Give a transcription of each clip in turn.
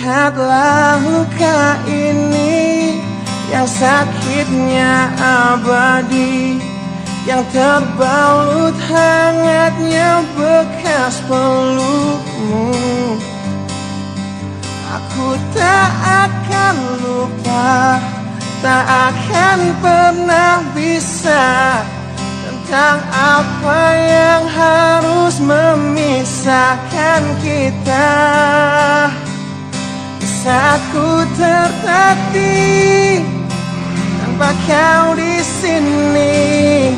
Lihatlah luka ini yang sakitnya abadi, yang terbalut hangatnya bekas pelukmu. Aku tak akan lupa, tak akan pernah bisa tentang apa yang harus memisahkan kita. Saat ku tertatih tanpa kau di sini,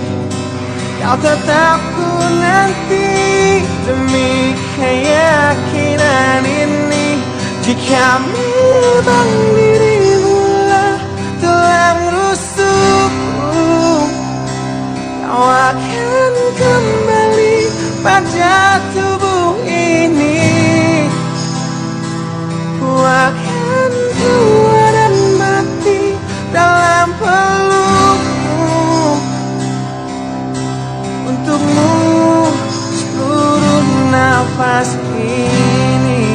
kau tetap ku nanti demi keyakinan ini. Jika memang dirimu lah tulang rusukku, kau akan kembali pada tubuh ini. Ku akan tua dan mati dalam pelukmu. Untukmu seluruh nafas ini.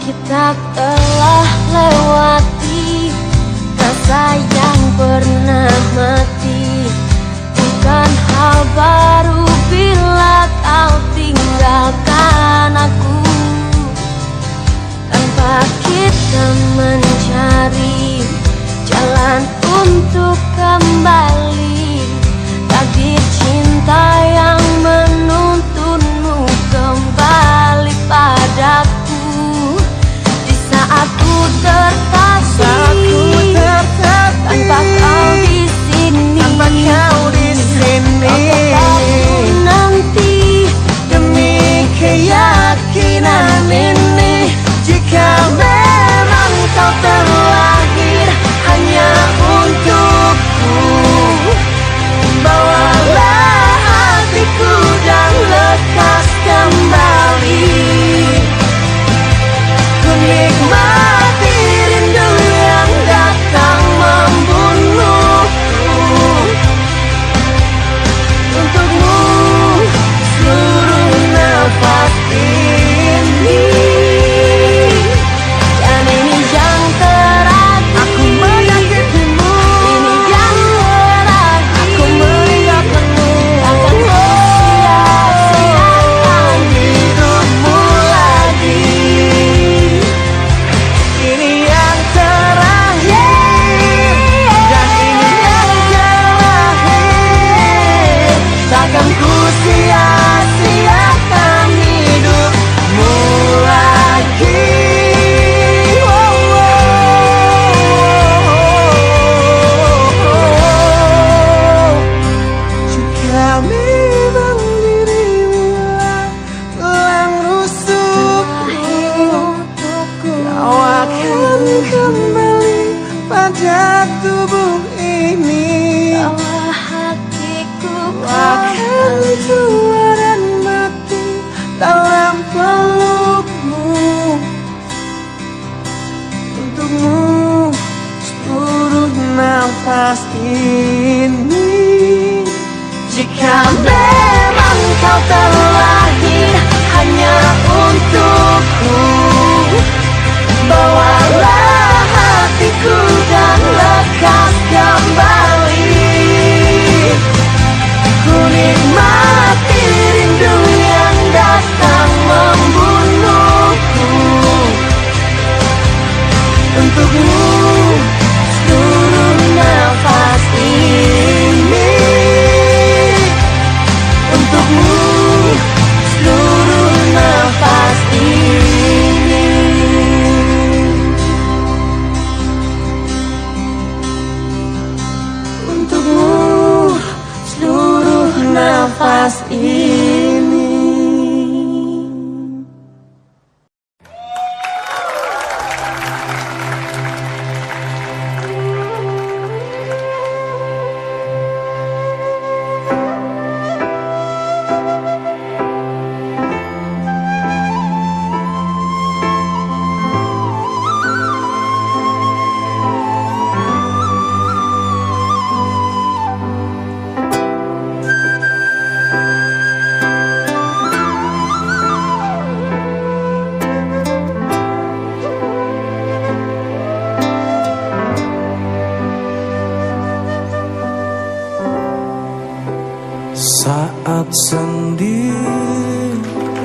Kita telah lewati rasa yang pernah mati. Bukan hal baru bila kau tinggalkan aku, tanpa kita mencari jalan untuk kembali. Takdir cinta yang menuntunmu kembali padaku. Di saat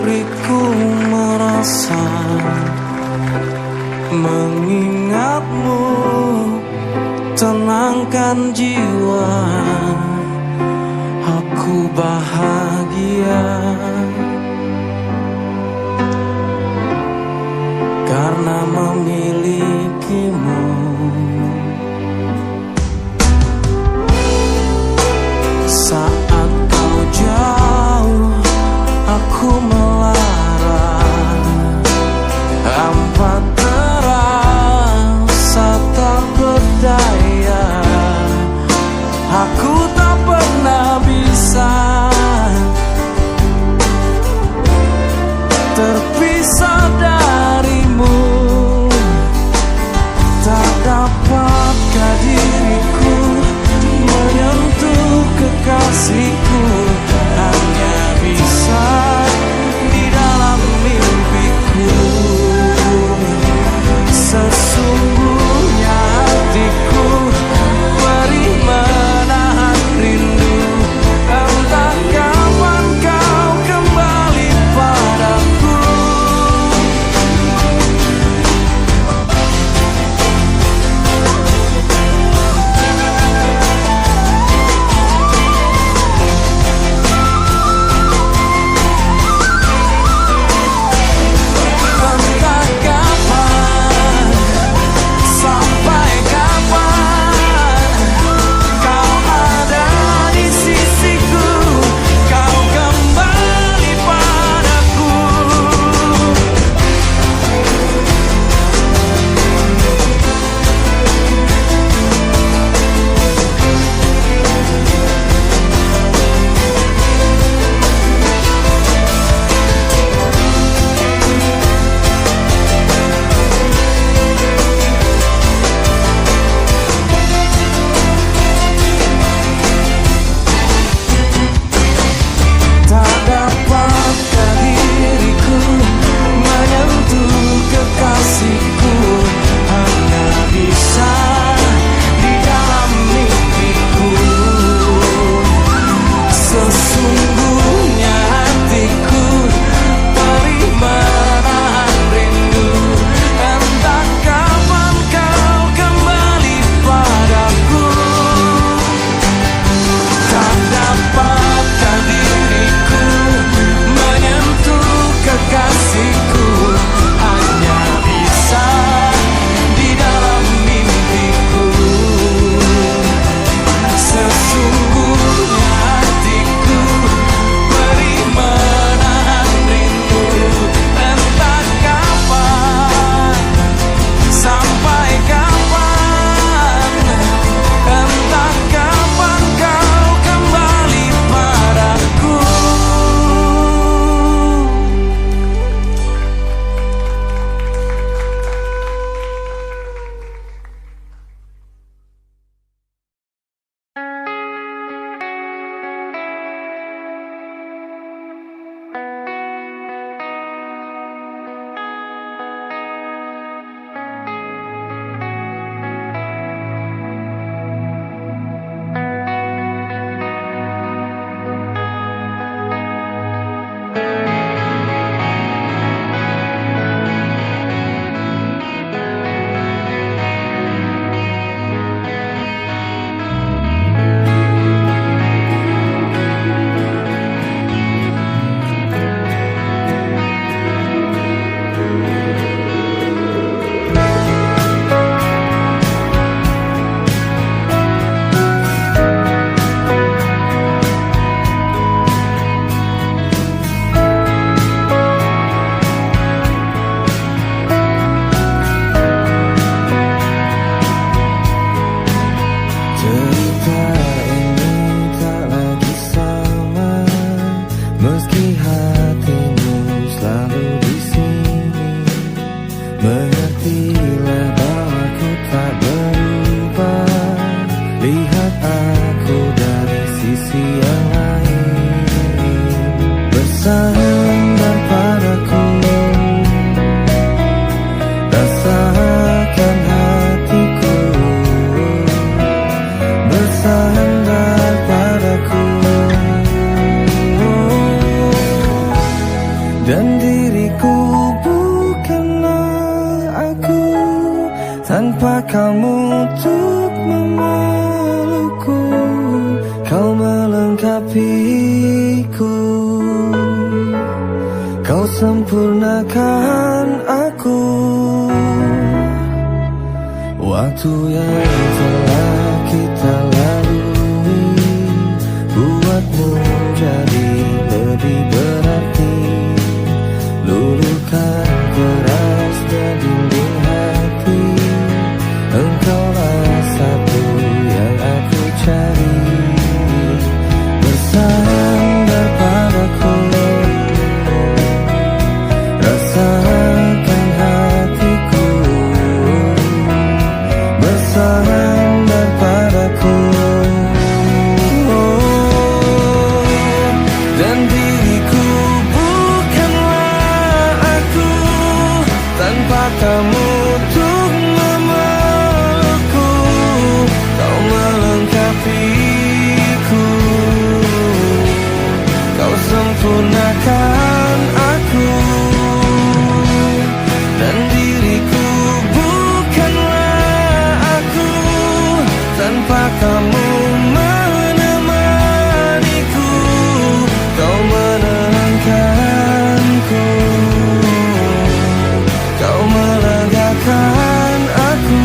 diriku merasa mengingatmu, tenangkan jiwa, aku bahagia karena memilikimu. Saat kau jauh, aku melara, hampa terasa tak berdaya. Aku tak pernah bisa terpisah darimu. Tak dapatkah diriku menyentuh kekasihku, hanya bisa di dalam mimpiku. Sesungguhnya hatiku perih menahan rindu, entah kapan kau kembali padaku. Dan diriku bukanlah aku tanpa kamu untuk memelukku. Kau melengkapiku, kau sempurnakan aku. Waktu yang telah kita lalui buatmu jadi lebih berarti. Luluhkan kerasnya dinding hati, engkaulah satu yang aku cari. Bersandar padaku, rasakan hatiku. Bersandar padaku, dan diriku bukanlah aku tanpa kamu untuk memelukku. Kau melengkapiku, kau sempurnakan aku. Dan diriku bukanlah aku tanpa kamu menemaniku. Kau menenangkanku, kau melegakan aku.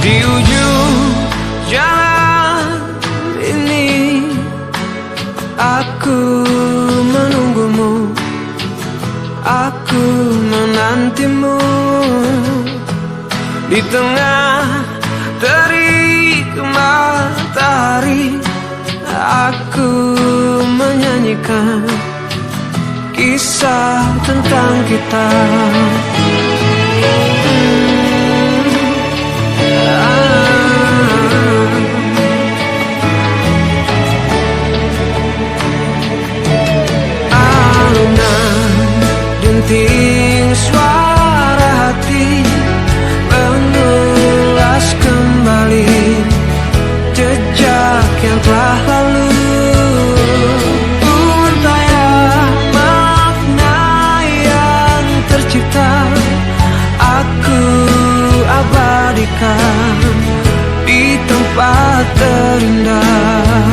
Di ujung jalan ini aku menunggumu, aku menantimu. Di tengah terik matahari aku menyanyikan kisah tentang kita. Denting suara hati mengulas kembali jejak yang telah lalu. Untaya makna yang tercipta aku abadikan di tempat terindah.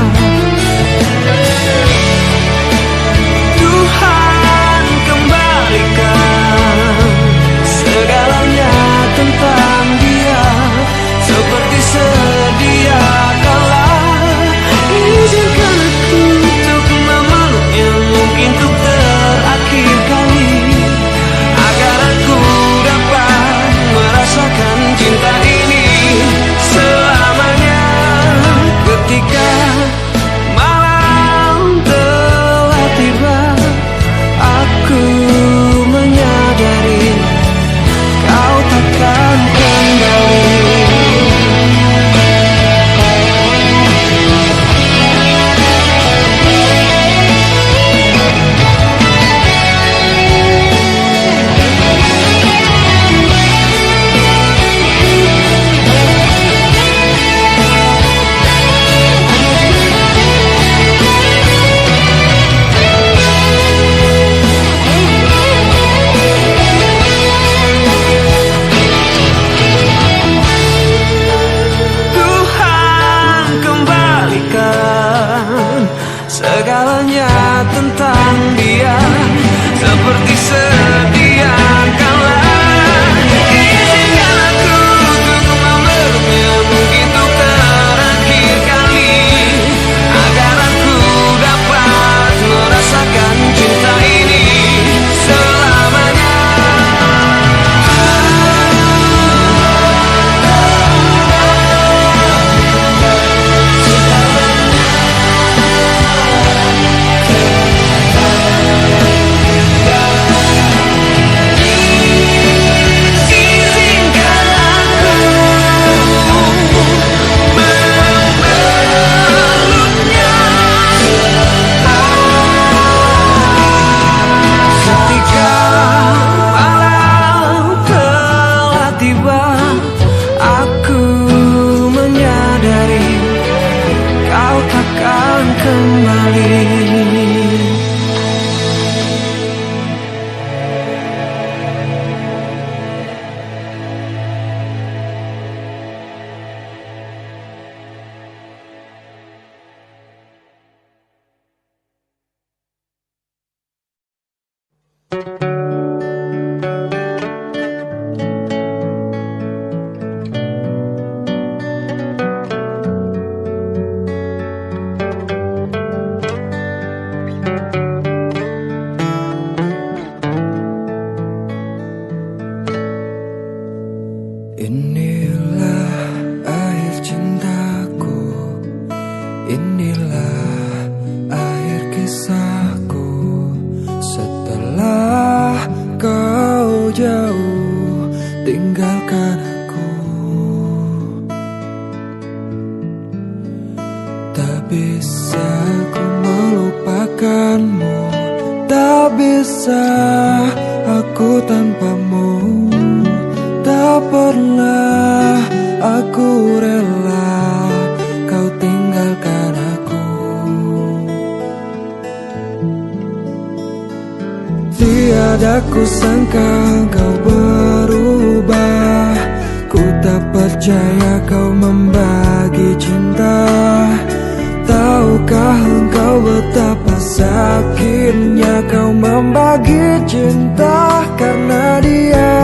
Tuhan kembalikan jauh tinggalkan aku. Tak bisa ku melupakanmu, tak bisa aku tanpamu. Tak pernah aku rela kau tinggalkan aku. Tiada ku sangka kau berubah, ku tak percaya kau membagi cinta. Tahukah engkau betapa sakitnya kau membagi cinta karena dia.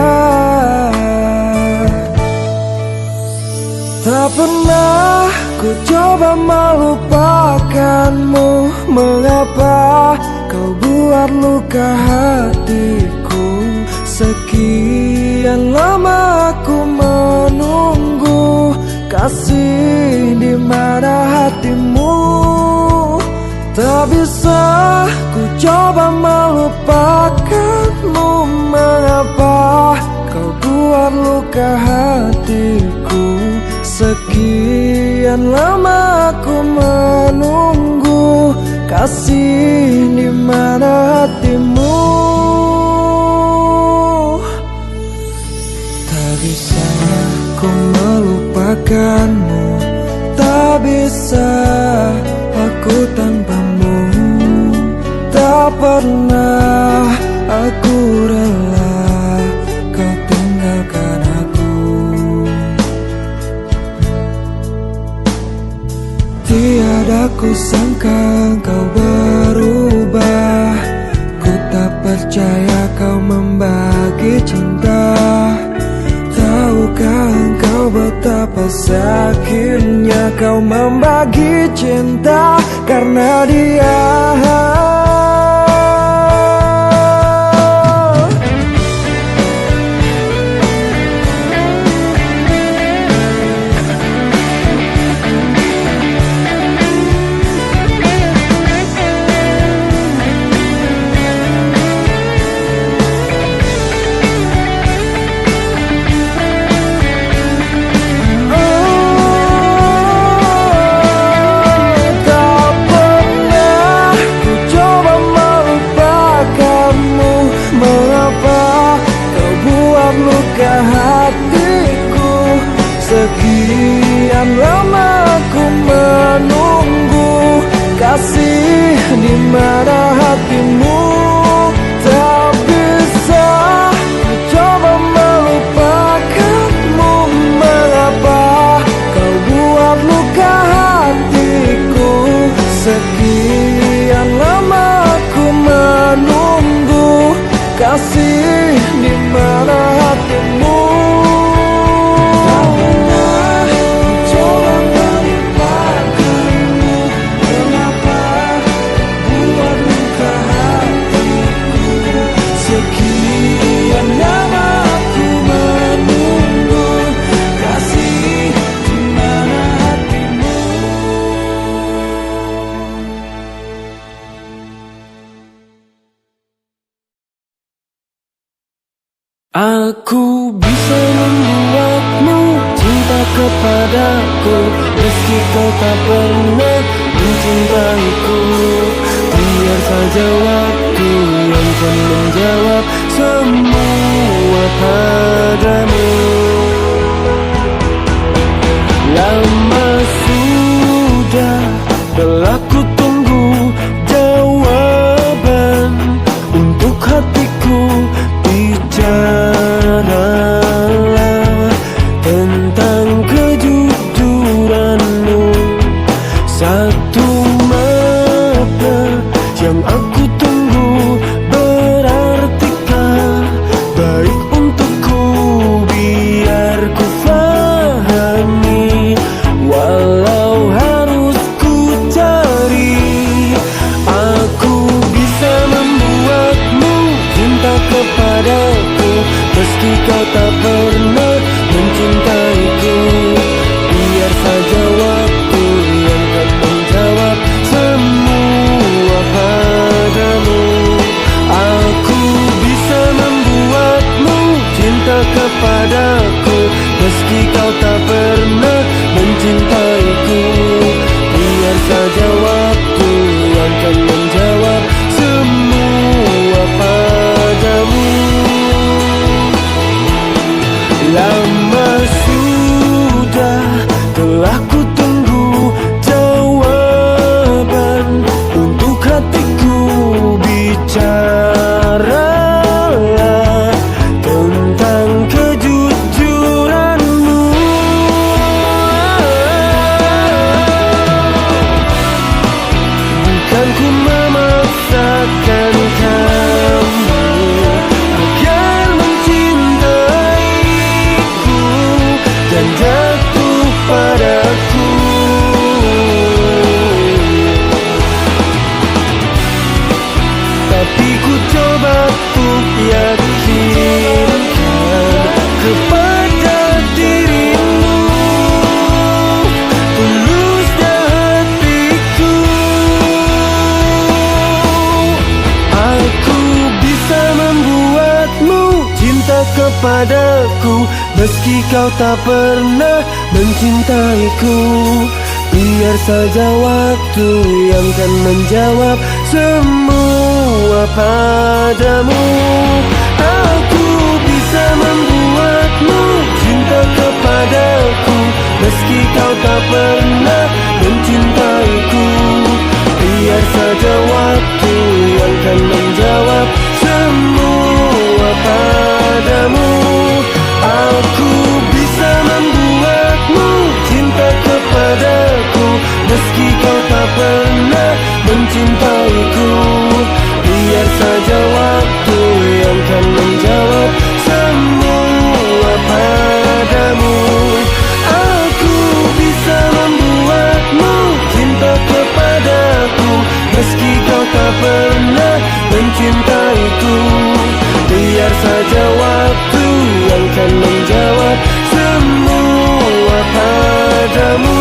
Tak pernah ku coba melupakanmu, mengapa kau buat luka hatiku. Sekian lama aku menunggu, kasih di mana hatimu. Tak bisa ku coba melupakanmu, mengapa kau buat luka hatiku. Sekian lama aku menunggu, kasih di mana hatimu. Tak bisa ku melupakanmu, tak bisa aku tanpamu. Tak pernah aku rela kau tinggalkan aku. Tiada ku sangka kau berubah, ku tak percaya kau membagi cinta. Tahukah engkau betapa sakitnya kau membagi cinta karena dia. Sekian lama aku menunggu, kasih di mana hatimu. Tak bisa ku coba melupakanmu, mengapa kau buat luka hatiku. Sekian lama aku menunggu, kasih di mana hatimu. Aku bisa membuatmu cinta kepadaku, meski kau tak pernah mencintaiku. Biar saja waktu yang akan menjawab semua padamu. Lama sudah telah ku tunggu jawaban untuk hatiku. Bicaralah tentang kejujuranmu. Satu mata yang aku tunggu, berartikah baik untukku? Biar ku fahami, walau harus ku cari. Aku bisa membuatmu cinta kepadaku, meski kau tak pernah mencintaiku. Biar saja waktu yang akan menjawab semua padamu. Aku bisa membuatmu kepadaku, meski kau tak pernah mencintaiku. Biar saja waktu yang akan menjawab semua padamu. Lama sudah telah ku tunggu jawaban untuk hatiku. Bicaralah tentang kejujuranmu. Bukan ku memaksakan kamu agar mencintaiku dan jatuh padaku. Tapi ku coba untuk yakinkan kepada dirimu, tulusnya hatiku. Aku bisa membuatmu cinta kepadaku, meski kau tak pernah mencintaiku. Biar saja waktu yang akan menjawab semua padamu. Aku bisa membuatmu cinta kepadaku, meski kau tak pernah mencintaiku. Biar saja waktu yang akan menjawab semua padamu. Aku bisa membuatmu cinta kepadaku, meski kau tak pernah mencintaiku. Biar saja waktu yang akan menjawab semua padamu. Aku bisa membuatmu cinta kepadaku, meski kau tak pernah mencintaiku. Biar saja waktu yang akan menjawab semua padamu.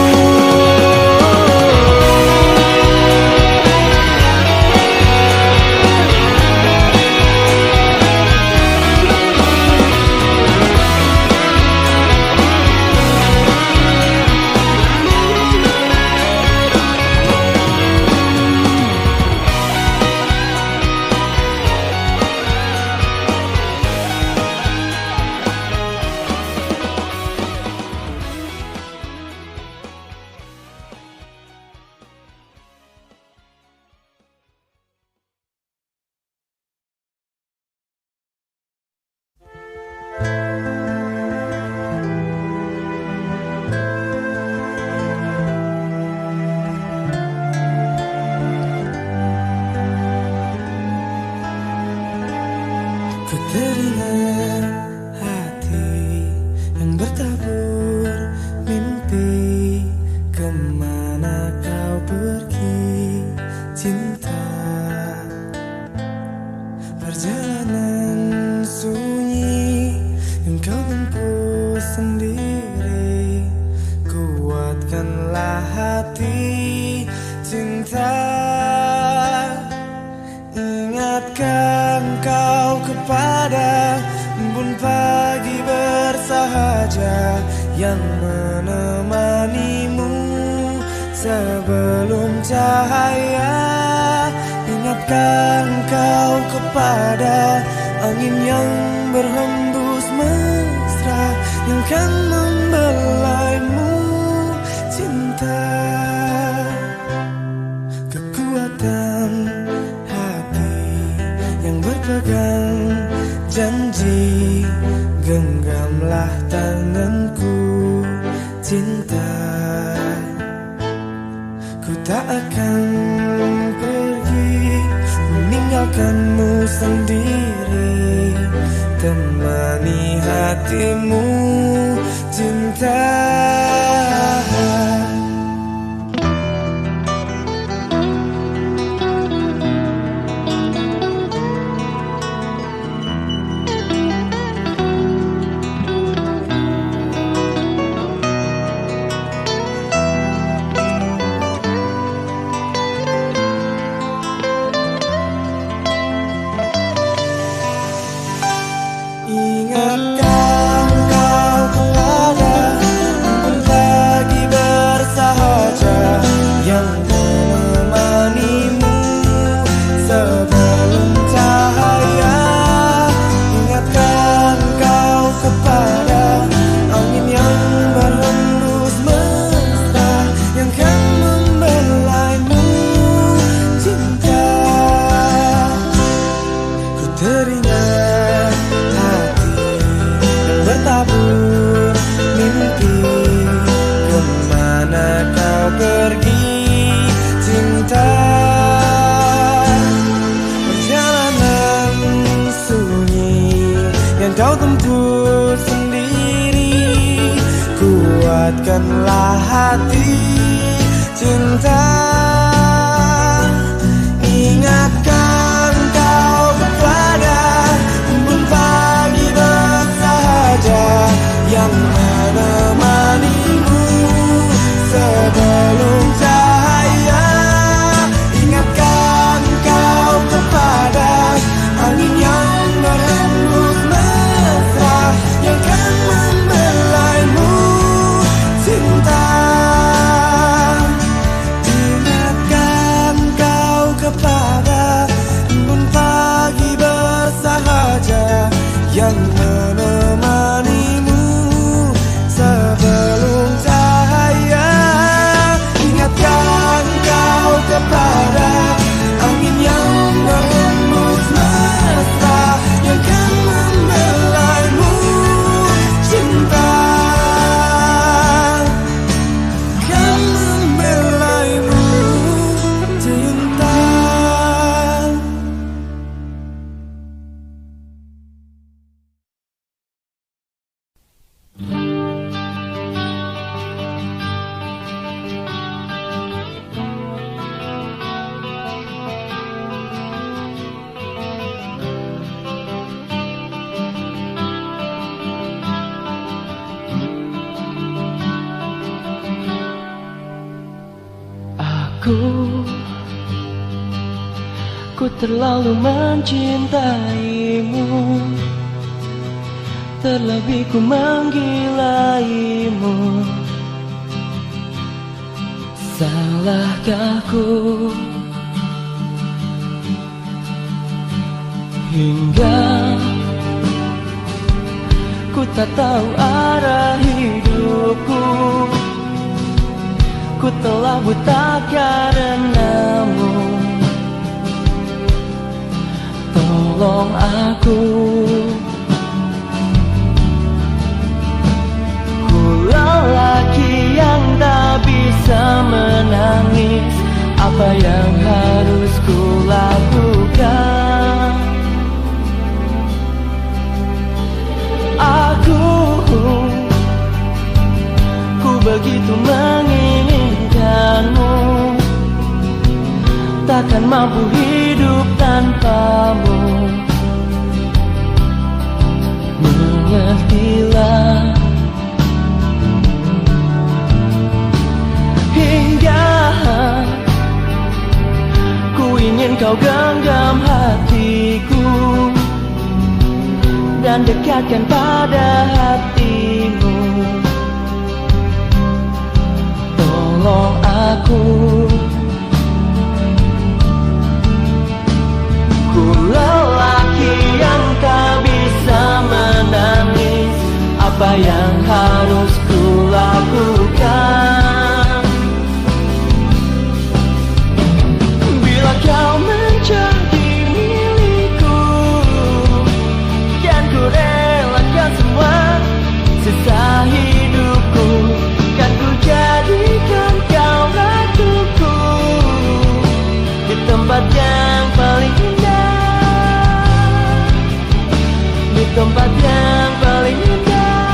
Ku teringat hati yang bertabur mimpi. Kemana kau pergi cinta? Perjalanan sunyi yang kau tempuh sendiri. Kuatkanlah hati cinta. Ingatkan kau kepada embun pagi bersahaja yang menemanimu sebelum cahaya. Ingatkan kau kepada angin yang berhembus mesra yang kan membelaimu cinta. Kekuatan yang berpegang janji, genggamlah tanganku cinta. Ku tak akan pergi meninggalkanmu sendiri. Temani hatimu cinta. Ingatkan kau tempuh sendiri. Kuatkanlah hati cinta, ingatkan kau kepada embun pagi bersahaja yang menemanimu sebelum cahaya. Ingatkan kau kepada angin yang berhembus mesra yang kan membelaimu cinta. Ingatkan kau kepada embun pagi bersahaja yang menemanimu sebelum cahaya. Ingatkan kau kepada angin yang berhembus mesra yang kan membelaimu cinta, kan membelaimu cinta. Ku terlalu mencintaimu, terlebih ku menggilaimu. Salahkah ku hingga ku tak tahu arah hidupku? Ku telah buta karenamu. Tolong aku, ku lelaki yang tak bisa menangis. Apa yang harus ku lakukan? Ku begitu menginginkanmu, takkan mampu hidup tanpamu. Mengertilah, hingga ku ingin kau genggam hatiku dan dekatkan pada hatimu. Tolong aku, ku lelaki yang tak bisa menangis. Apa yang harus ku lakukan? Bila kau menjadi milikku, kan ku relakan semua sisa hidupku. Kan ku jadikan kau ratuku di tempat yang paling indah, di tempat yang paling indah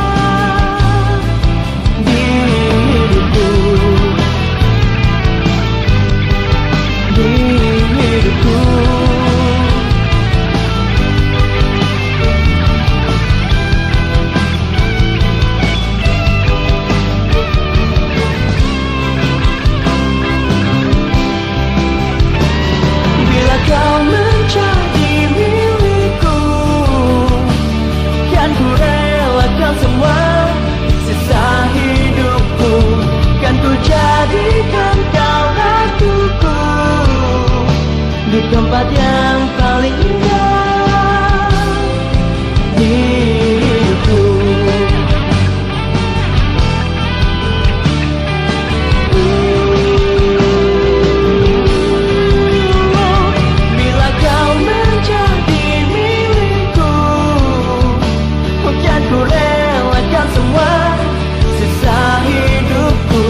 di hidupku, di hidupku. Bila kau menjadi milikku, kan ku relakan semua sisa hidupku. Kan ku jadikan kau ratuku di tempat yang paling indah di hidupku. Bila kau menjadi milikku, kan ku relakan semua sisa hidupku.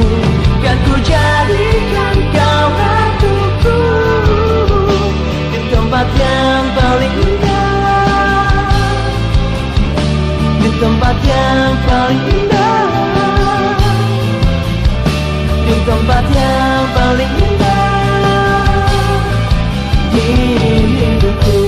Kan ku jadikan kau ratuku di tempat yang paling indah tempat yang paling indah, di tempat yang paling indah di hidupku.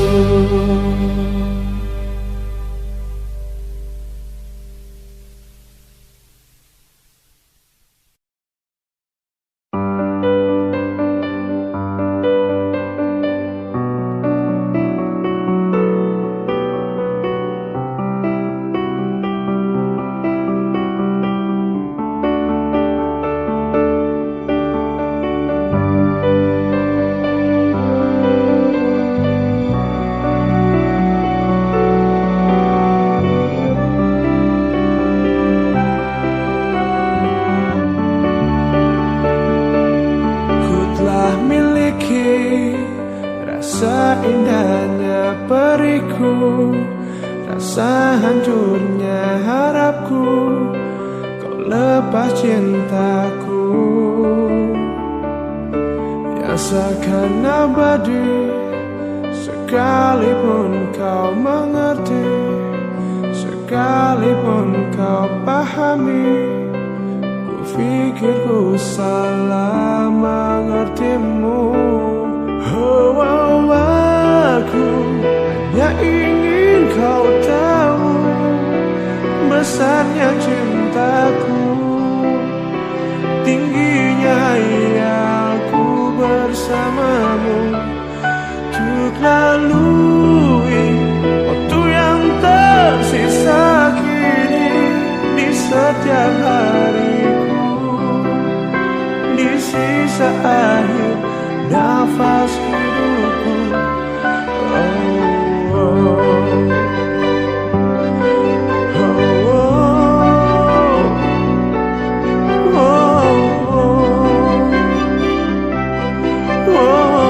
Rasa indahnya periku, rasa hancurnya harapku, kau lepas cintaku yang seakan abadi. Sekalipun kau mengerti, sekalipun kau pahami, ku pikir ku salah mengertimu. Oh, oh, aku hanya ingin kau tahu besarnya cintaku, tingginya hayalku bersamamu, untuk lalui waktu yang tersisa kini di setiap hariku, di sisa akhir nafas hidupku. Oh, oh, oh, oh, oh.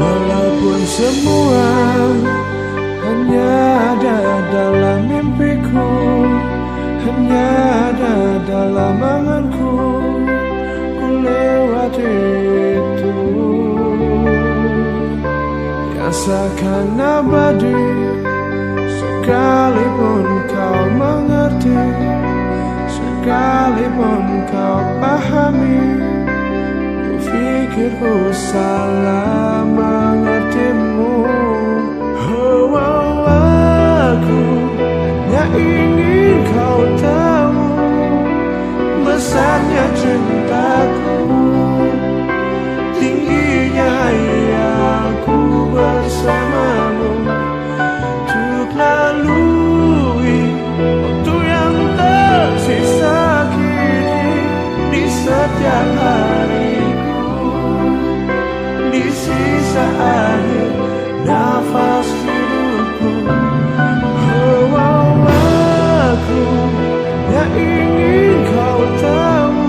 Walaupun semua hanya ada dalam mimpiku, hanya ada dalam anganku, lewati itu yang seakan abadi. Sekalipun kau mengerti, sekalipun kau pahami, ku pikir ku salah mengertimu. Oh, oh, aku hanya ingin kau tahu besarnya cintaku, tingginya hayalku bersamamu, untuk lalui waktu yang tersisa kini di setiap hariku, di sisa akhir nafas hidupku. Oh, oh, aku hanya ingin kau tahu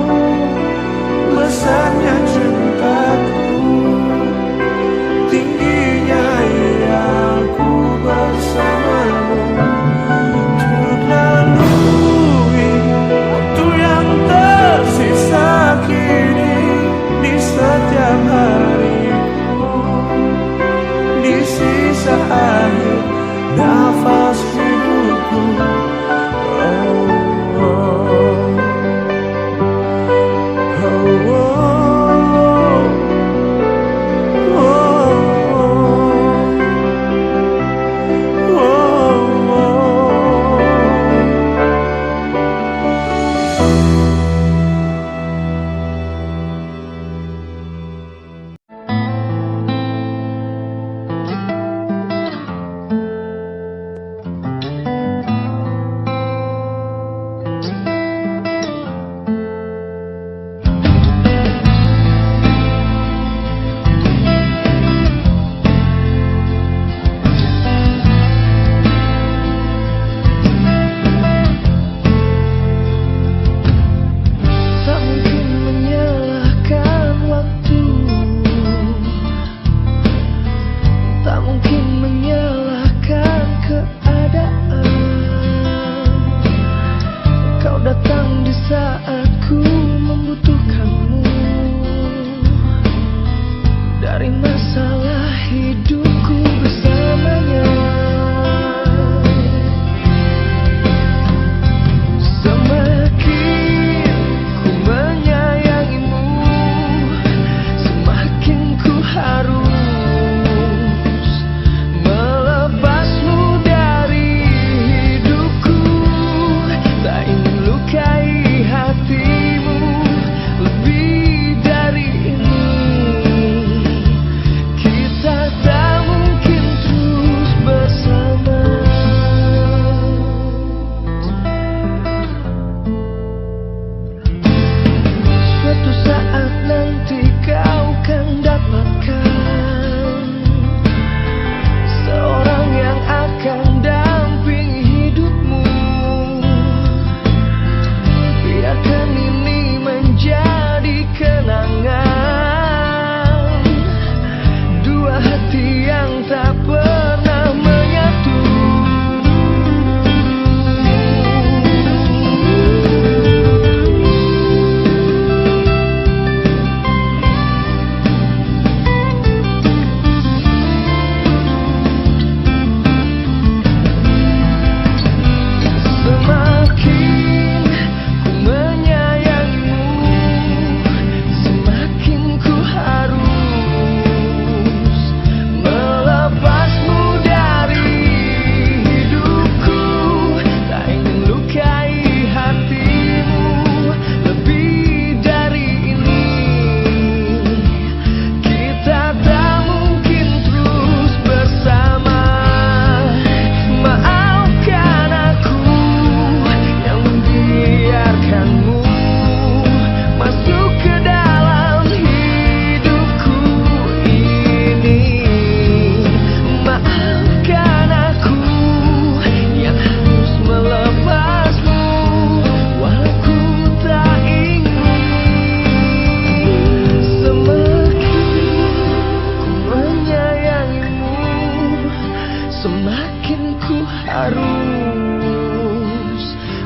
semakin ku harus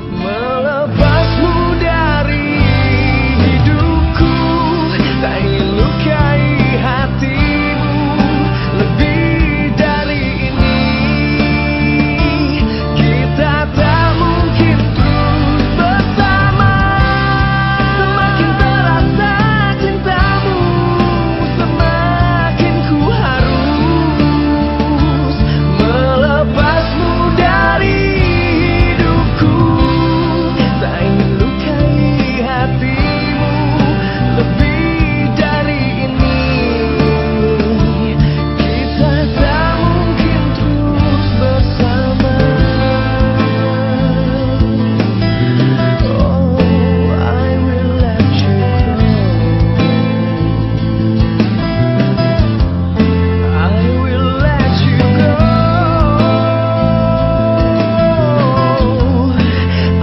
melepasmu dari hidupku. Tak ingin lukai hatimu lebih dari ini. Kita tak mungkin terus bersama. Semakin terasa cintamu, semakin ku harus melepasmu dari hidupku. Tak ingin lukai hatimu lebih dari ini. Kita tak mungkin terus bersama. Oh, I will let you go. I will let you go.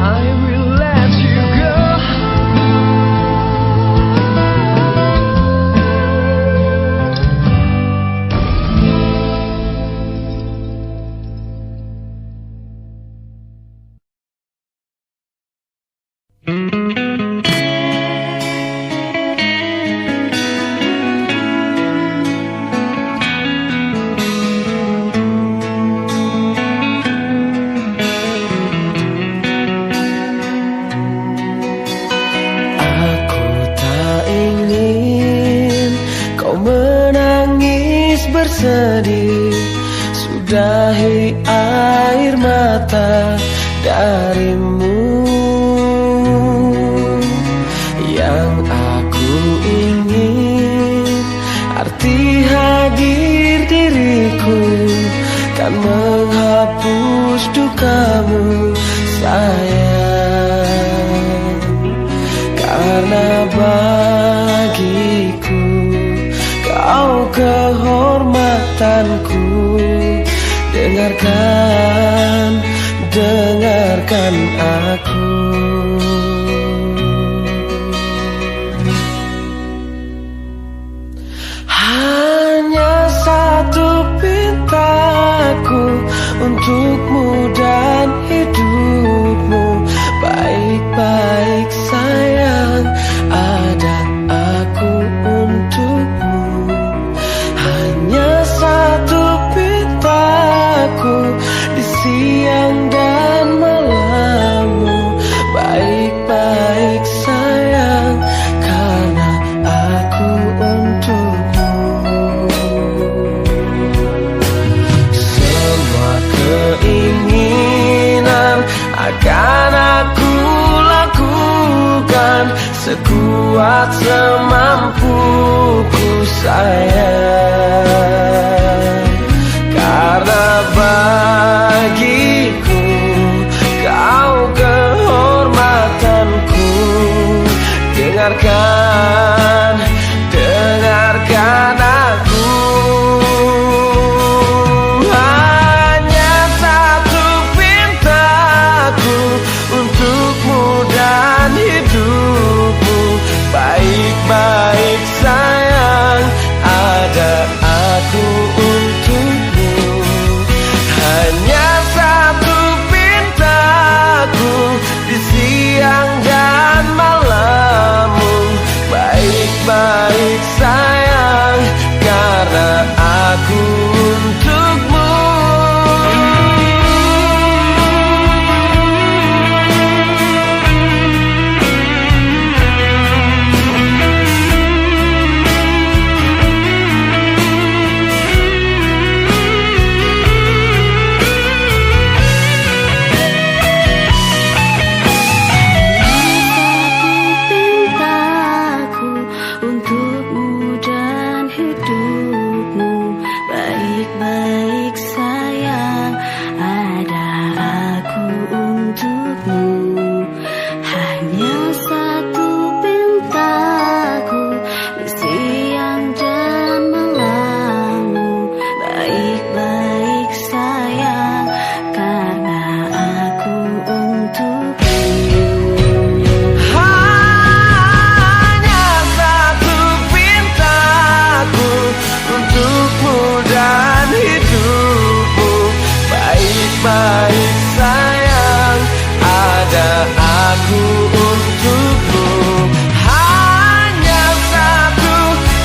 I will let you go. Aku tak ingin kau menangis bersedih. Sudahi air mata darimu. Yang aku ingin arti hadir diriku kan menghapus dukamu sayang. Karena bagiku kau kehormatanku. Dengarkan aku. Hanya satu pintaku untukmu dan hidupmu. Baik-baik sayang, ada aku untukmu. Hanya satu pintaku di siang dan malammu. Baik-baik sayang, karena aku untukmu. Semua keinginan akan aku lakukan sekuat semampuku sayang. Karena bagiku kau kehormatanku. Dengarkan aku. Hanya satu pintaku untukmu dan hidupmu. Baik-baik sayang, ada baik sayang, ada aku untukmu. Hanya satu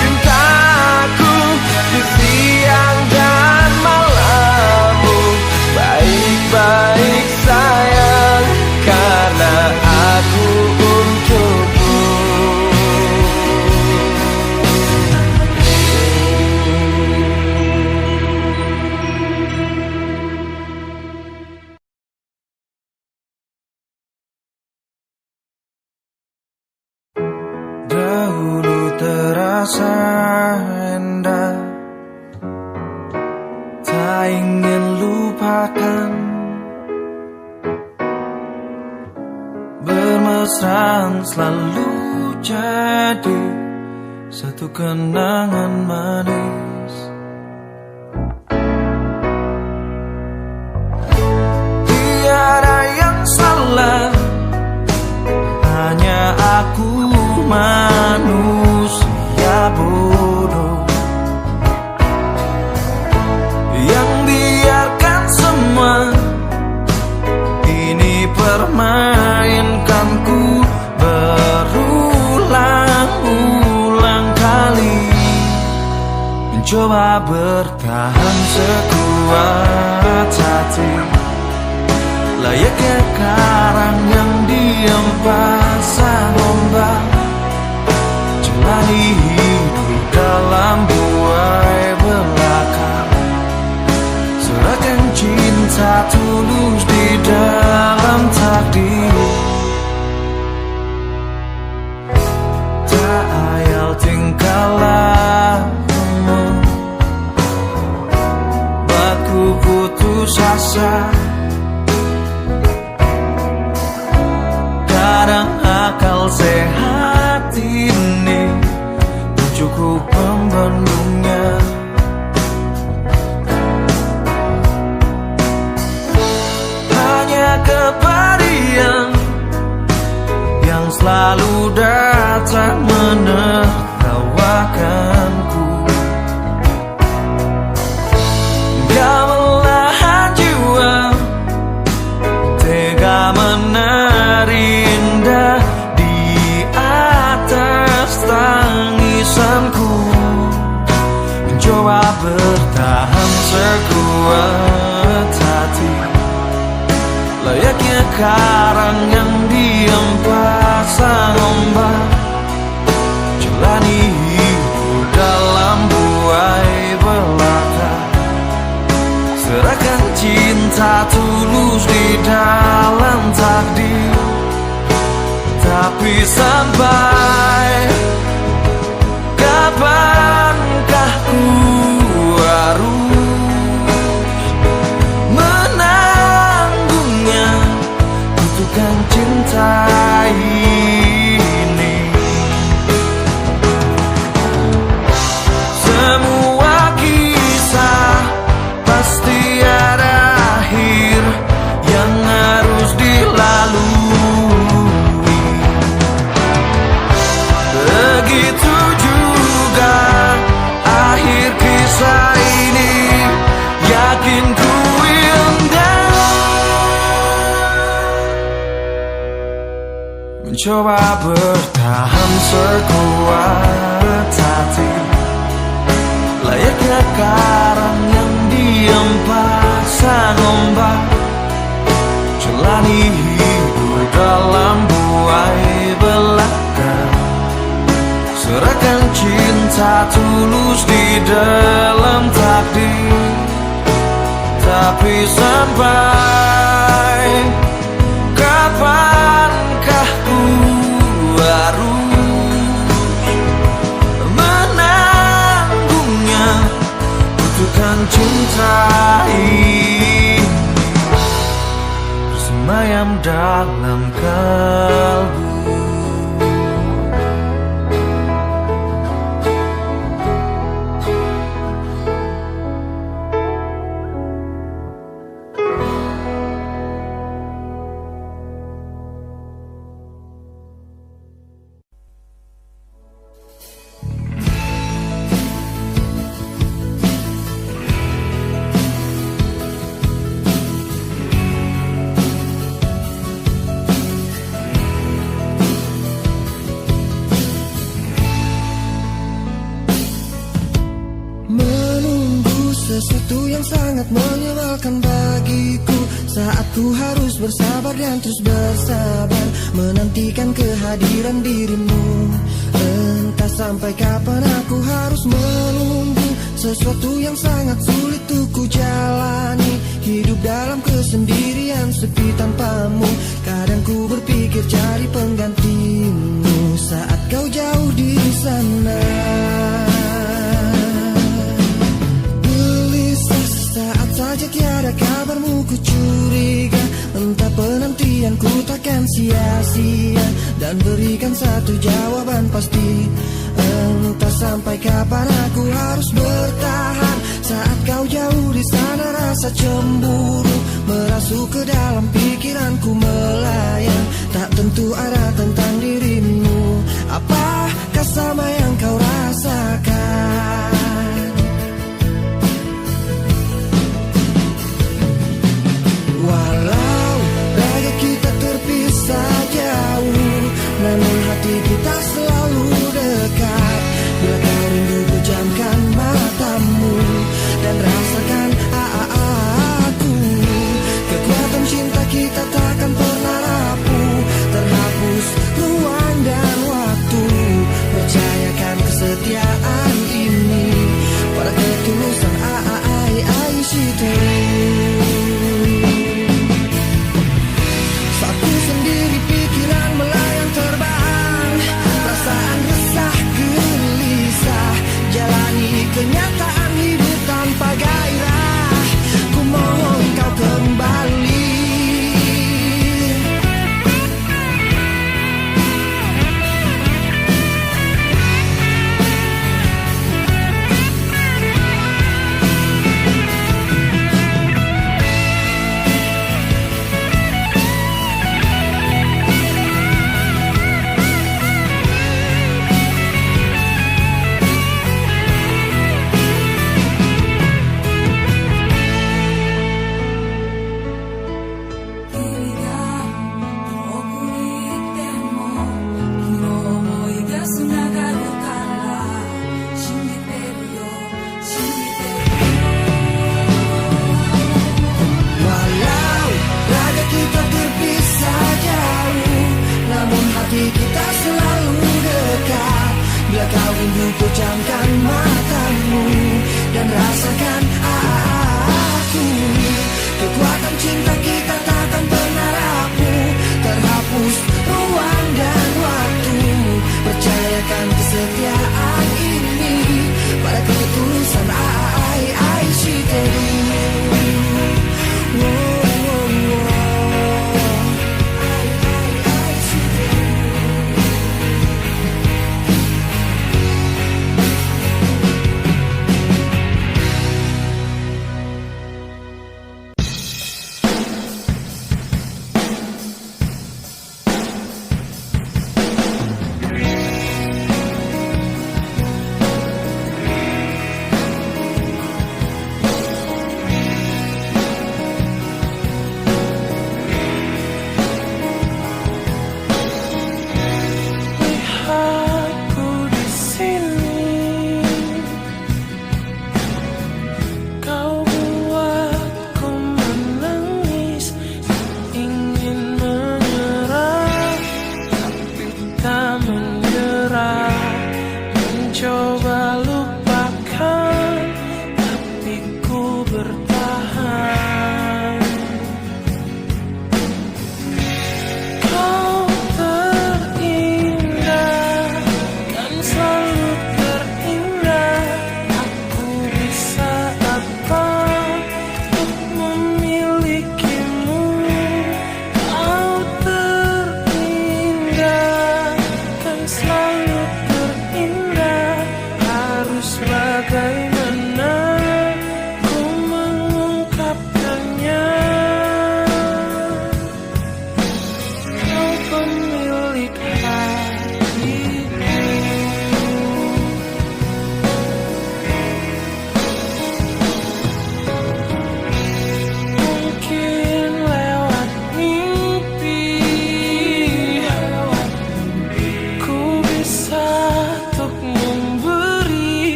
cintaku di siang dan malammu. Baik-baik sayang, karena aku untukmu. Dahulu terasa indah, tak ingin lupakan. Bermesraan selalu jadi satu kenangan manis. Tiada yang salah, hanya aku manusia bodoh yang biarkan semua ini permainkanku berulang-ulang kali. Mencoba bertahan sekuat hati, layaknya karang yang diam pasang ombak. Jalani hidup dalam buai belaka, serahkan cinta tulus di dalam takdir. Tak ayal tingkah lakumu, buatku putus asa. Kadang akal sehat ini cukup membendungnya. Hanya kepedihan yang selalu datang menertawakanku. Gamelan jiwa tega menari indah di atas tangisanku. Mencoba bertahan sekuat hati, layaknya karang yang diam pasang ombak. Jalani hidup dalam buai belaka, serahkan cinta tulus di dalam takdir. Tapi sampai kapankah ku harus menanggungnya, butuhkan cinta ini. Semua kisah pasti ada akhir yang harus dilalui. Begitu juga akhir kisah ini, yakin ku indah. Mencoba bertahan sekuat hati, layaknya karang yang diam pasang ombak. Jalani hidup dalam buai belaka, serahkan cinta tulus di dalam takdir. Tapi sampai kapankah ku harus menanggungnya, butuhkan cinta ini bersemayam dalam kalbu. yang sangat menyebalkan bagiku, saat ku harus bersabar dan terus bersabar menantikan kehadiran dirimu. Entah sampai kapan aku harus menunggu sesuatu yang sangat sulit untuk ku jalani. Hidup dalam kesendirian sepi tanpamu, kadang ku berpikir cari penggantimu saat kau jauh di sana. Gelisah saat saja tiada kabarmu, ku curiga entah penantianku takkan sia-sia, dan berikan satu jawaban pasti. Entah sampai kapan aku harus bertahan saat kau jauh di sana. Rasa cemburu merasuk ke dalam pikiranku melayang, tak tentu arah tentang dirimu. Apakah sama yang kau rasakan? Walau raga kita terpisah jauh, namun hati kita selalu dekat. Bila kau rindu pejamkan matamu dan rasakan aku. Kekuatan cinta kita takkan pernah rapuh, terhapus ruang dan waktu. Percayakan kesetiaan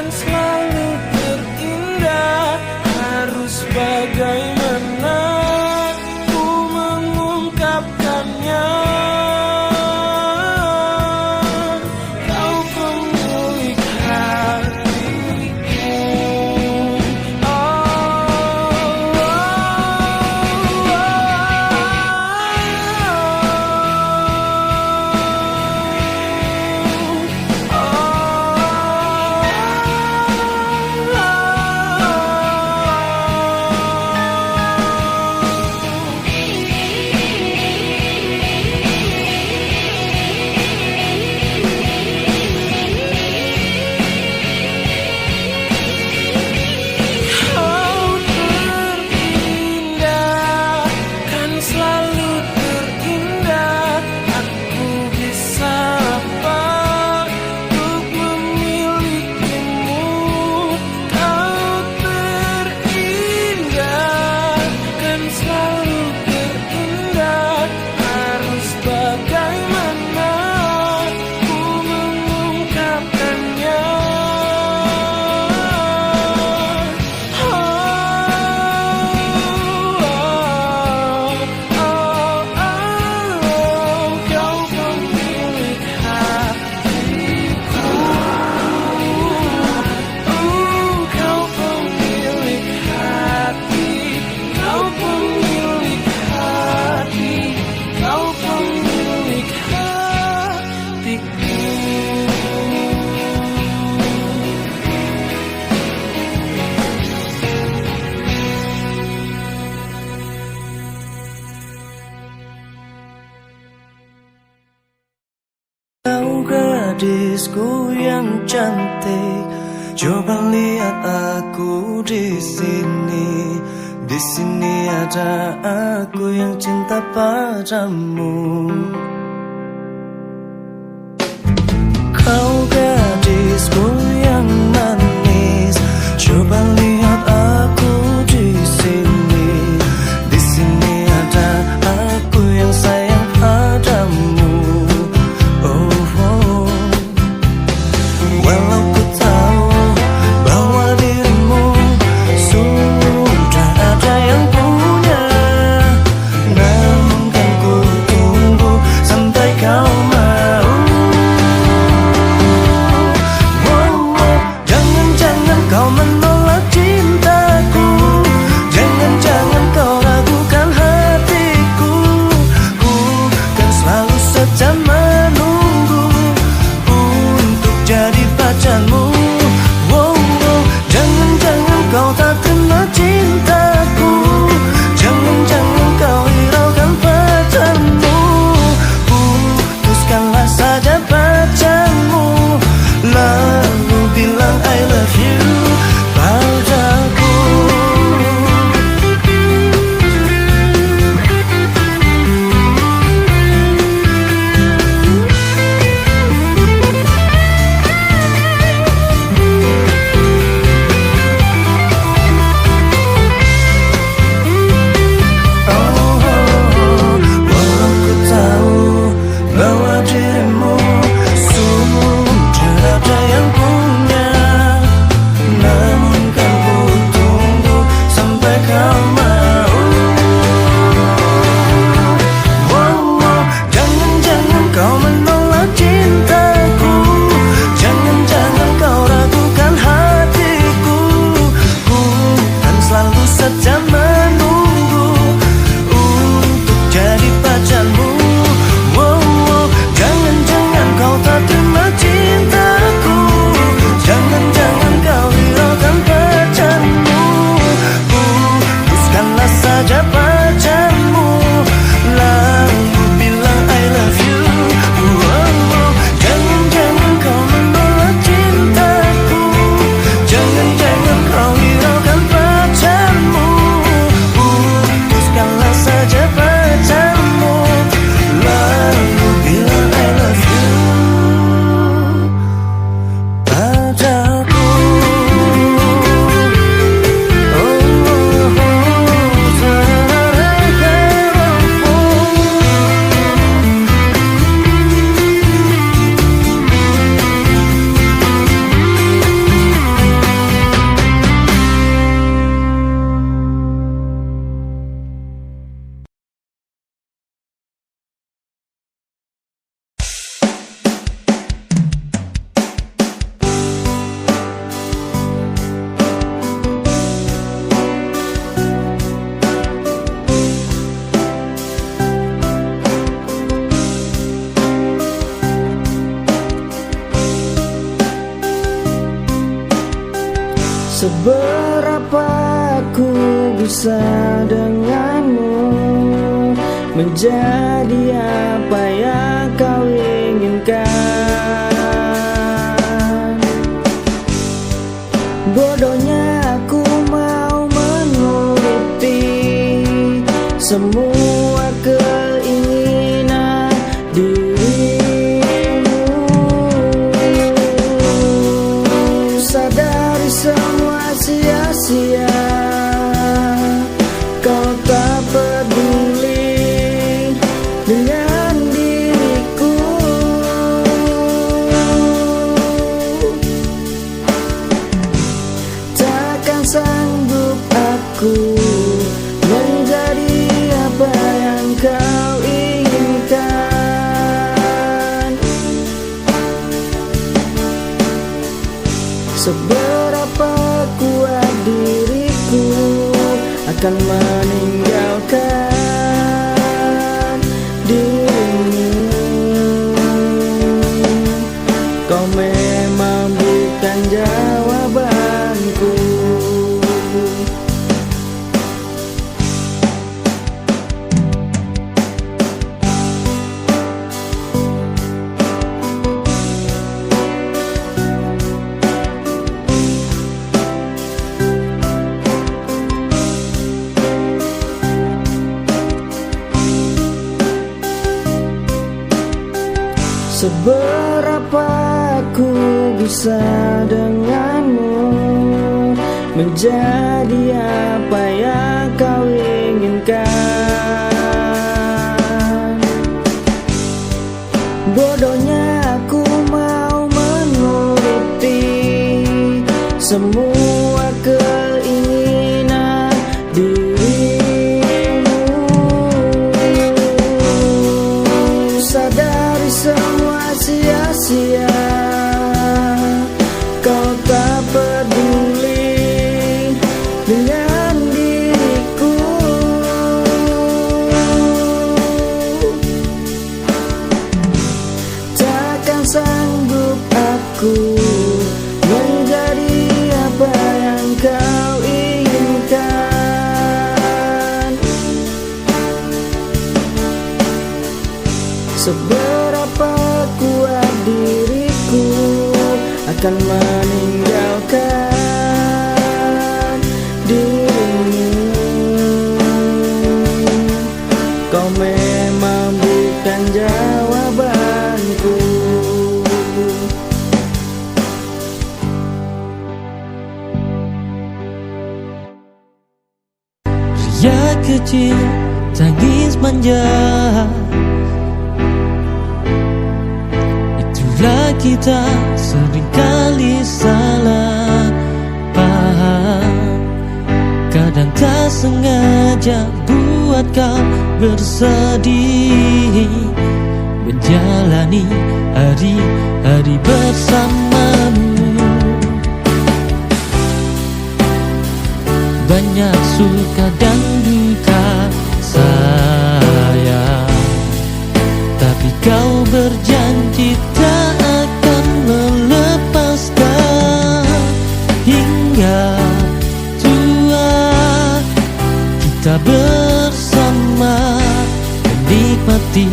selalu terindah. Harus bagaimana ku mengungkapkannya. Kau pemilik hatiku. Kau terindah, kan selalu terindah. Aku bisa apa untuk memilikimu. Kau terindah, kan selalu terindah. Harus bagaimana ku mengungkapkannya. Kau pemilik hatiku. Kau pemilik hati. Kau pemilik hati. Kau pemilik hatiku. Kau gadisku yang cantik, coba lihat aku di sini. Di sini ada aku yang cinta padamu. Kau gadisku yang manis, coba lihat aku di sini. Di sini ada aku yang sayang padamu. Walau ku tahu bahwa dirimu sudah ada yang punya, namun kan ku tunggu sampai kau mau. Jangan-jangan kau menolak cintaku. Jangan-jangan kau ragukan hatiku. Ku kan selalu setia menunggu untuk jadi pacarmu. Jangan-jangan kau tak terima cintaku. Jangan-jangan kau hiraukan pacarmu. Putuskanlah saja pacarmu, lalu bilang I love you Seberapa ku bisa denganmu, menjadi apa yang kau inginkan. Bodohnya aku mau menuruti semua keinginan dirimu. Sadari semua sia-sia, kau tak peduli dengan diriku. Takkan sanggup aku menjadi apa yang kau inginkan. Seberapa kuat diriku akan meninggalkan dirimu. Kau memang bukan jawabanku. Seberapa ku bisa denganmu, menjadi apa yang kau inginkan. Bodohnya aku mau menuruti semua keinginan dirimu. Sadari semua sia-sia, kau tak peduli dengan diriku. Takkan sanggup aku menjadi apa yang kau inginkan. Seberapa kuat diriku akan meninggalkan dirimu. Kau memang bukan jawabanku. Ria kecil, tangis manja, itulah kita seringkali salah paham. Kadang tak sengaja buat kau bersedih, menjalani hari-hari bersamamu. Banyak suka dan duka sayang, tapi kau berjanji tak akan melepaskan. Hingga tua kita bersama, menikmati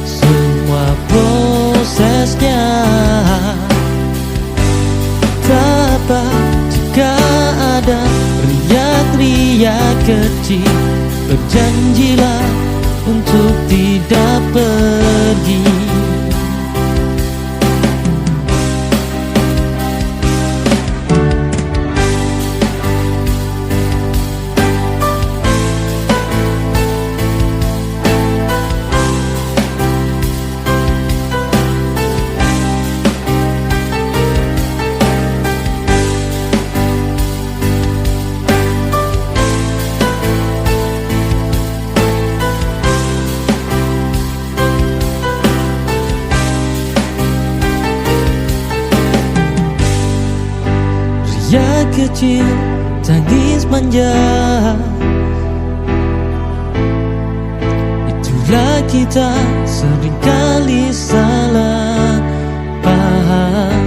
semua prosesnya. Tak apa jika ada riak-riak kecil, berjanjilah untuk tidak pergi. Ria kecil, tangis manja, itulah kita seringkali salah paham.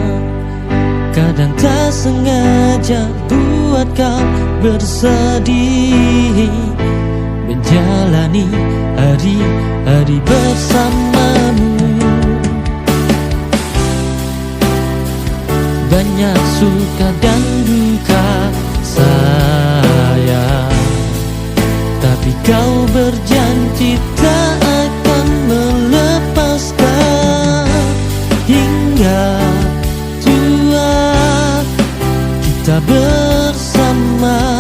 Kadang tak sengaja buat kau bersedih, menjalani hari-hari bersamamu. Banyak suka dan duka sayang, tapi kau berjanji tak akan melepaskan hingga tua. Kita bersama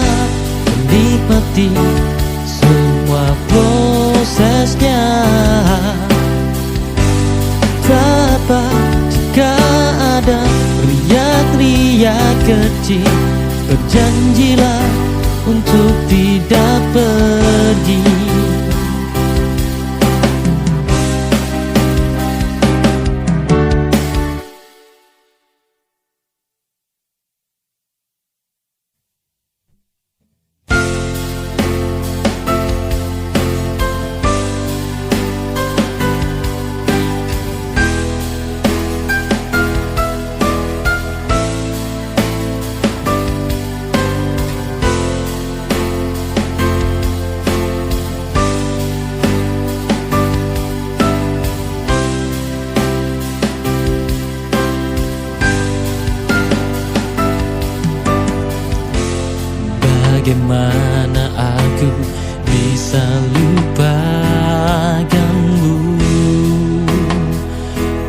menikmati semua prosesnya. Tak apa jika ada riak-riak kecil, berjanjilah untuk tidak pergi. Bagaimana aku bisa lupakanmu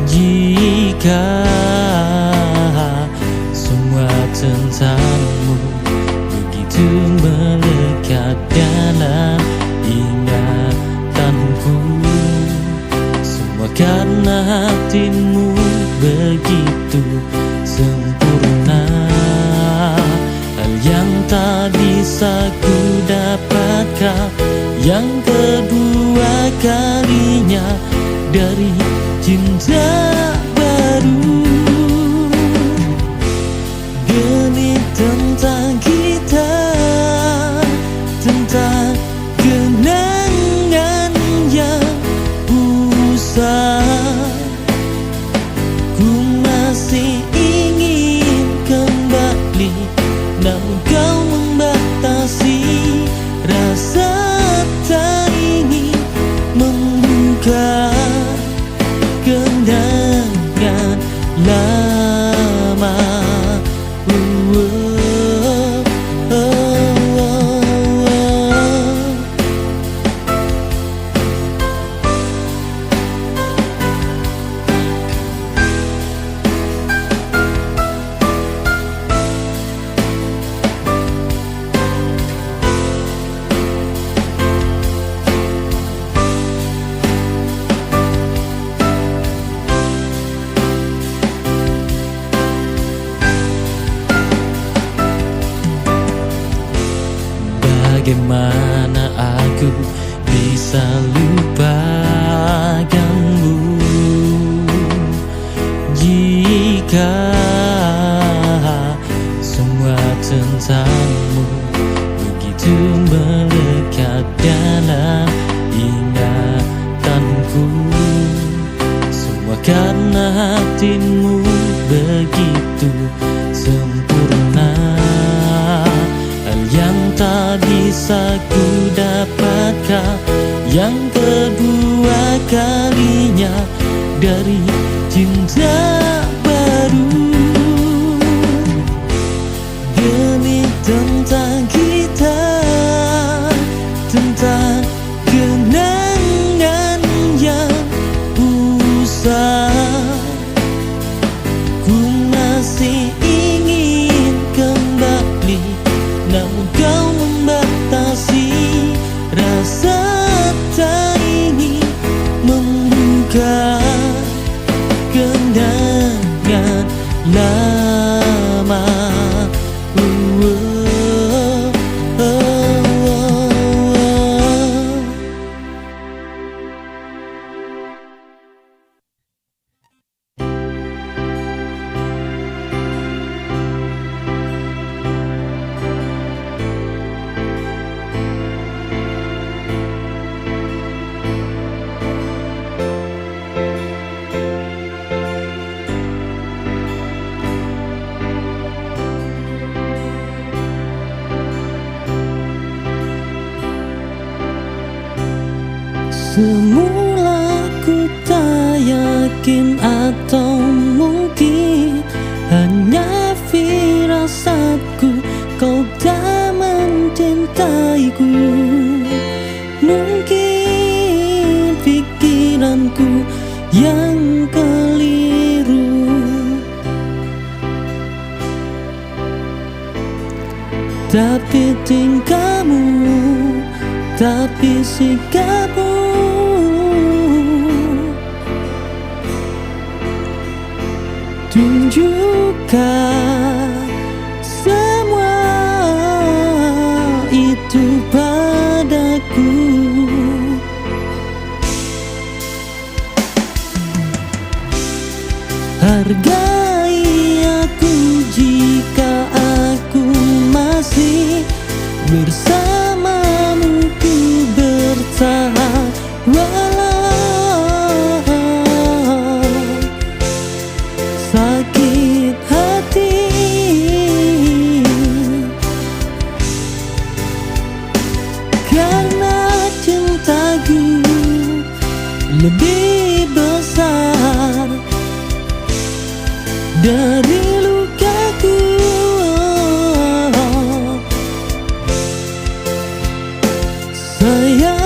jika semua tentangmu begitu melekat dalam ingatanku. Semua karena hatimu begitu sempurna, hal yang tak bisa ku dapatkan yang kedua kalinya dari cinta baru. Demi tentang kita, tentang kenangan yang usai, ku masih ingin kembali, namun kau membatasi rasa tak ingin membuka kenangan lama. Bagaimana aku bisa lupakanmu jika semua tentangmu begitu melekat dalam ingatanku. Semua karena hatimu begitu sempurna, hal yang tak bisa ku dapatkan yang kedua kalinya dari cinta baru. Demi tentang kita, tentang kenangan yang usai, ku masih ingin kembali, namun kau membatasi rasa tak ingin membuka kenangan lama. Semula ku tak yakin atau mungkin hanya firasatku, kau tak mencintaiku. Mungkin pikiranku yang keliru, tapi tingkahmu, tapi sikapmu tunjukkan semua itu padaku. Hargai aku jika aku masih bersamamu, ku bertahan walau sakit hati. Karena cintaku lebih besar dari lukaku. Sayang,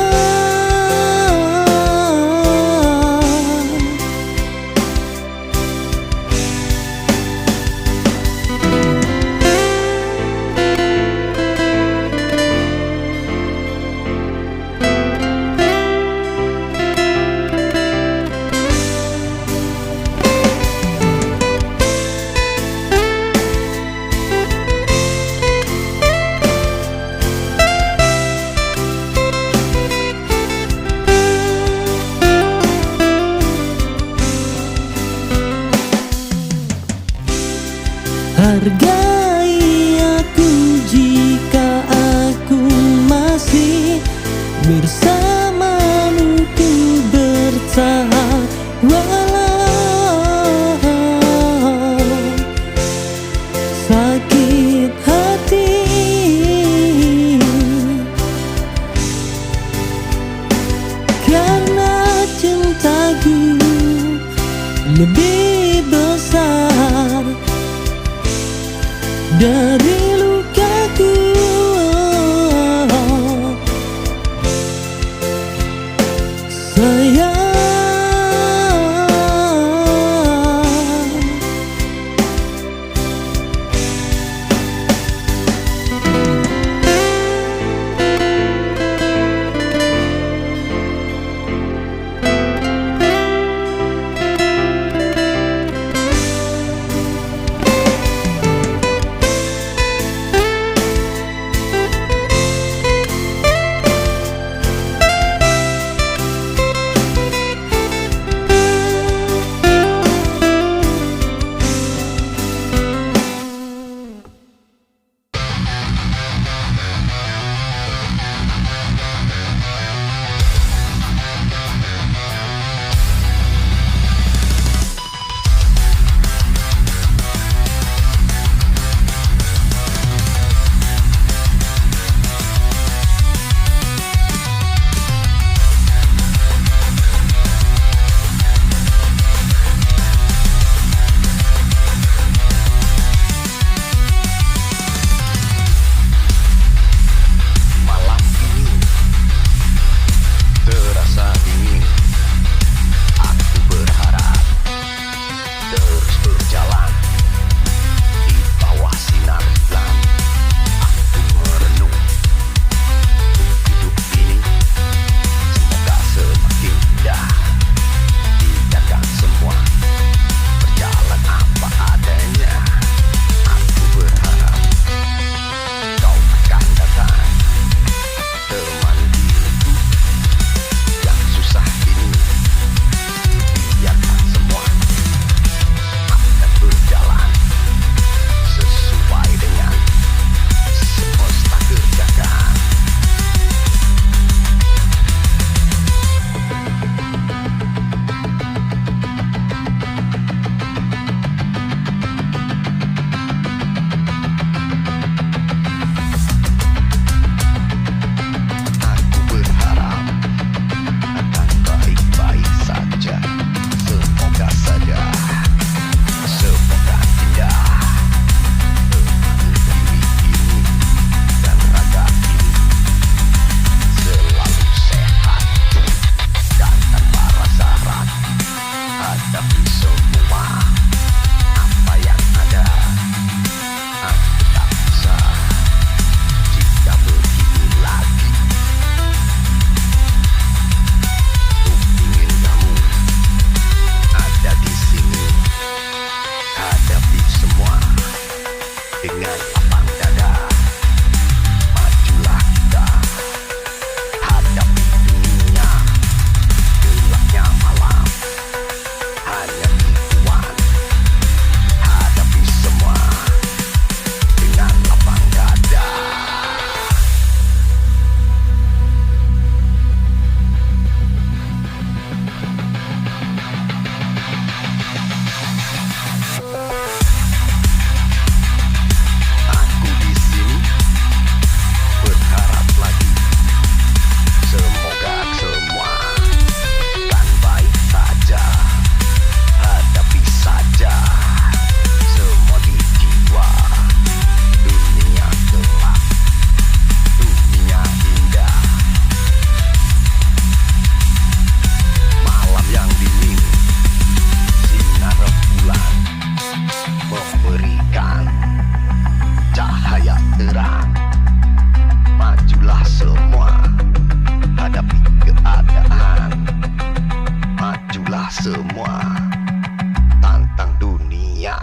terang. Majulah semua, hadapi keadaan. Majulah semua, tantang dunia.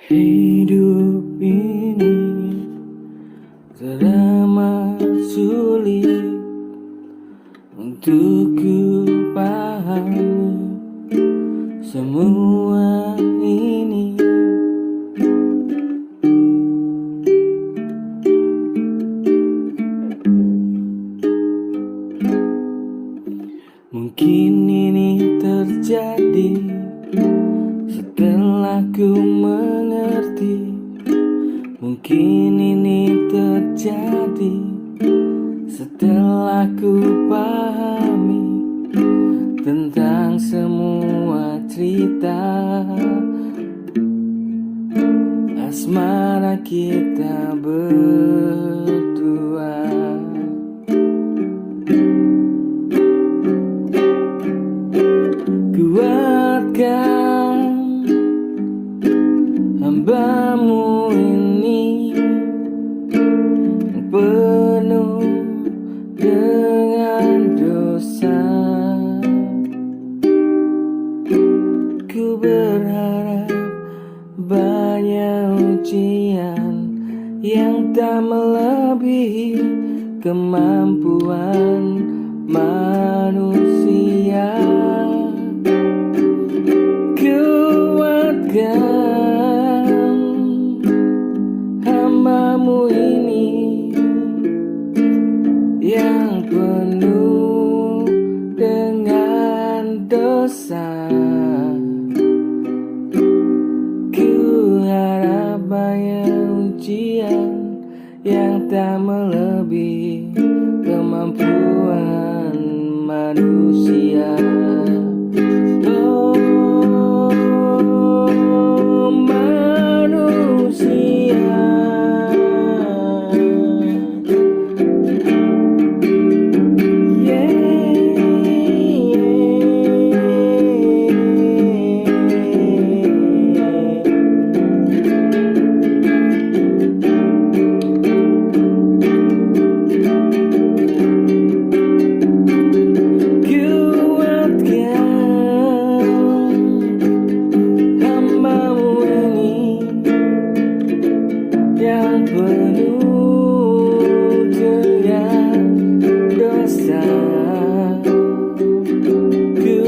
Hidup ini teramat sulit untuk ku pahami semua ini. Mungkin ini terjadi setelah ku mengerti. Mungkin ini terjadi setelah ku pahami tentang semua cerita asmara kita berdua. Kuatkan hambamu ini yang penuh dengan dosa. Ku berharap banyak ujian yang tak melebihi kemampuan manusia. Kuatkan hambamu ini yang penuh dengan dosa. Ku harap banyak ujian yang tak melebihi kemampuan manusia. Oh, manusia. Yang penuh dengan dosa. Ku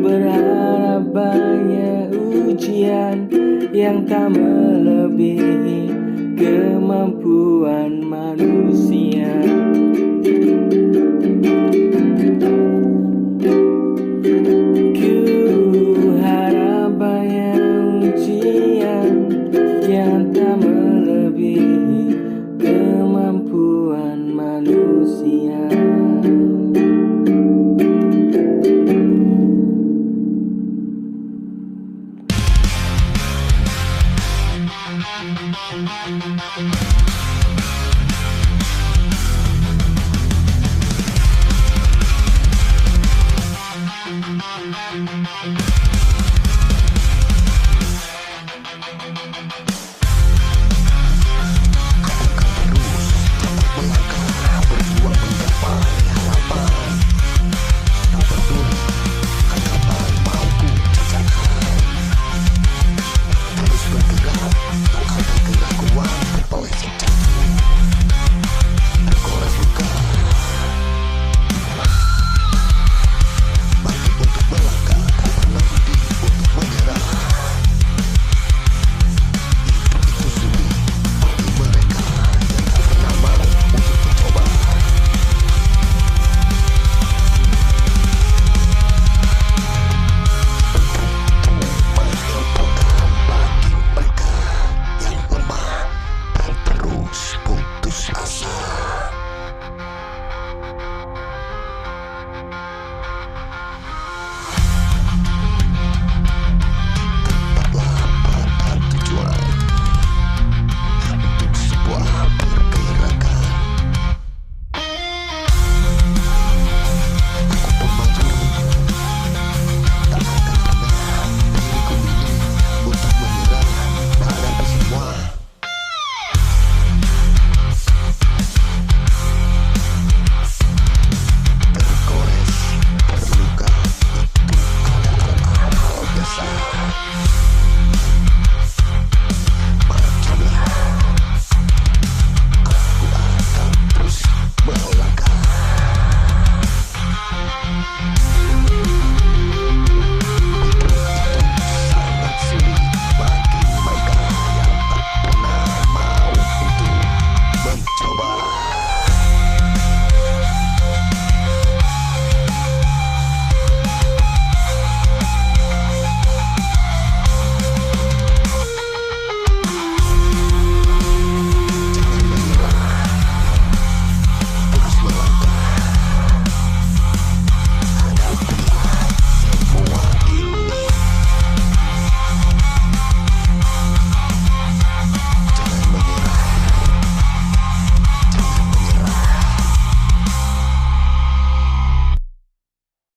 berharap banyak ujian yang tak melebihi kemampuan manusia. Ku harap banyak ujian yang tak melebihi kemampuan manusia.